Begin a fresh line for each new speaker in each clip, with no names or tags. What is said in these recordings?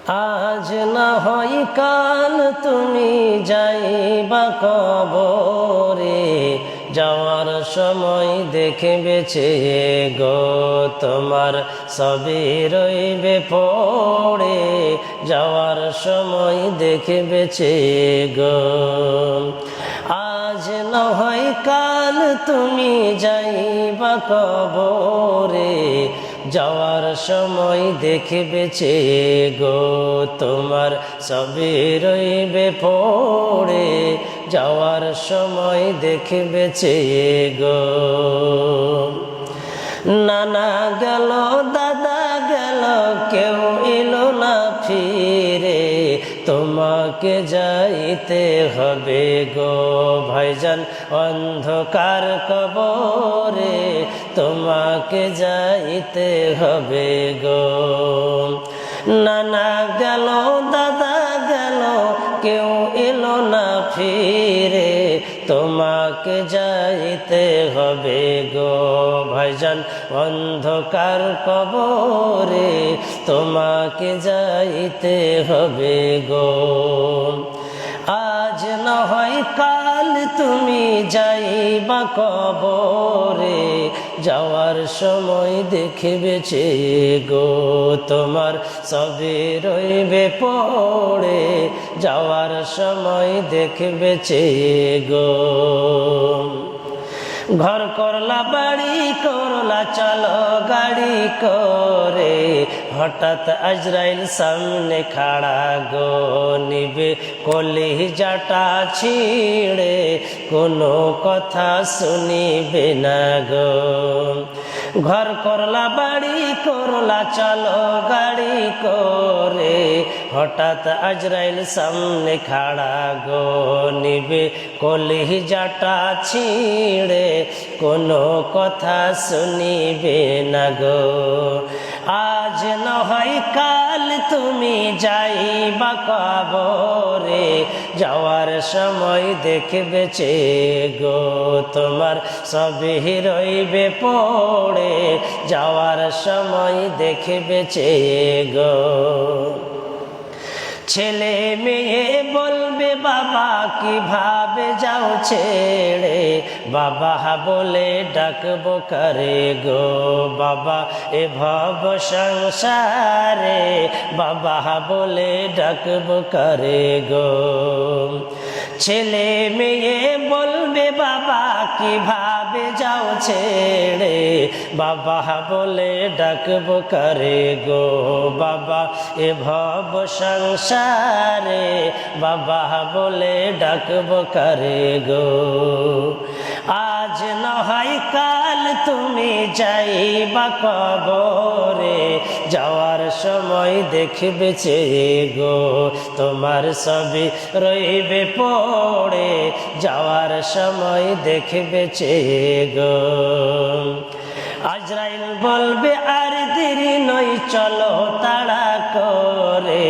আজ না হয় কাল তুমি যাইবা কবরে, যাওয়ার সময় দেখে বেঁচে গো তোমার সবই রইবে পড়ে, যাওয়ার সময় দেখে বেঁচে গো। আজ না হয় কাল তুমি যাইবা কবরে, যাওয়ার সময় দেখে বেঁচে গো তোমার সবই রইবে পড়ে, যাওয়ার সময় দেখে বেঁচে গো। নানা গেল দাদা গেল কেউ এলো না ফিরে, তোমাকে যাইতে হবে গো ভাইজান অন্ধকার কবরে, তোমাকে যাইতে হবে গো। নানা গেল দাদা গেল কেউ এলো না ফিরে, তোমাকে যাইতে হবে গো ভাইজান অন্ধকার কবরে, তোমাকে যাইতে হবে গো। আজ না হয় কাল তুমি যাইবা কবরে, যাওয়ার সময় দেখে বেঁচে গো তোমার সবই রইবে পড়ে, যাওয়ার সময় দেখে বেঁচে গো। ঘর করলা বাড়ি করলা চলো গাড়ি করে, হঠাৎ আজরাইল সামনে খাড়া গো নিবে কলিজাটা ছিঁড়ে, কোনো কথা শুনিবে না গো। ঘর করলা বাড়ি করলা চলো গাড়ি করে, হঠাৎ আজরাইল সামনে খাড়া গো নিবে কলিজাটা ছিঁড়ে, কোনো কথা শুনিবে না গো। আজ না হয় কাল তুমি যাইবা কবরে, যাওয়ার সময় দেখে বেঁচে গো তোমার সবই রইবে পড়ে, যাওয়ার সময় দেখে বেঁচে গো। ছেলে মেয়ে বলবে বাবা কিভাবে যাও ছেড়ে, বাবা বলে ডাকবো কারে গো বাবা এ ভব সংসারে, বাবা বলে ডাকবো কারে গো। ছেলে মেয়ে বলবে বাবা কিভাবে যাও ছেড়ে, বাবা বলে ডাকবো কারে গো বাবা এ ভব সংসারে, বাবা বলে ডাকবো কারে গো। আজ না হয় কাল তুমি যাইবা কবরে, যাওয়ার সময় দেখবে চে গো তোমার সবই রইবে পড়ে, যাওয়ার সময় দেখবে চে গো। আজরাইল বলবে আর দেরি নয় চলো তাড়া করে,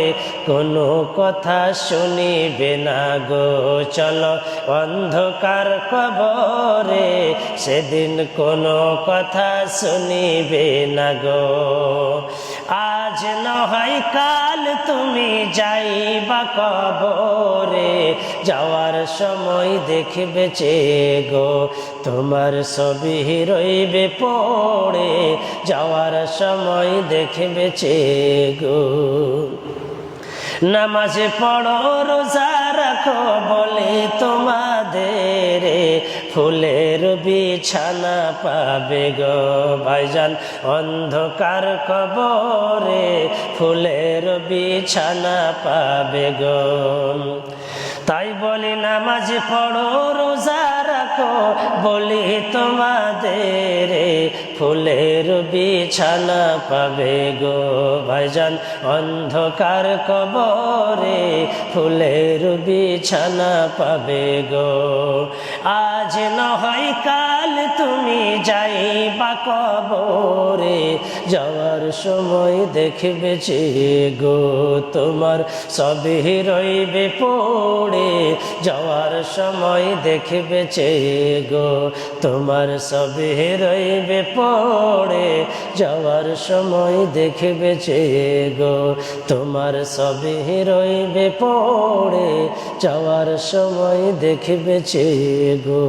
কোনো কথা শুনিবে না গো চলো অন্ধকার কবরে, সেদিন কোনো কথা শুনিবে না গো। আজ না হয় কাল তুমি যাইবা কবরে, যাওয়ার সময় দেখবে চে গো তোমার সবই রইবে পড়ে, যাওয়ার সময় দেখবে চে গো। নামাজে পড়ো রোজা রাখো বলে তোমাদের, ফুলের বিছানা পাবে গো ভাইজান অন্ধকার কবরে, ফুলের বিছানা পাবে গো। তাই বলি নামাজ পড়ো রোজা রাখো বলি তোমাদের, ফুলের বিছানা পাবে গো ভাইজান অন্ধকার কবরে, ফুলের বিছানা পাবে গো। আজ না হয় কাল তুমি আমি যাই বা কবরে, যাওয়ার সময় দেখবে যে গো তোমার সবই রইবে পড়ে, যাওয়ার সময় দেখবে যে গো তোমার সবই রইবে পড়ে, যাওয়ার সময় দেখবে যে গো তোমার সবই রইবে পড়ে, যাওয়ার সময় দেখবে যে গো।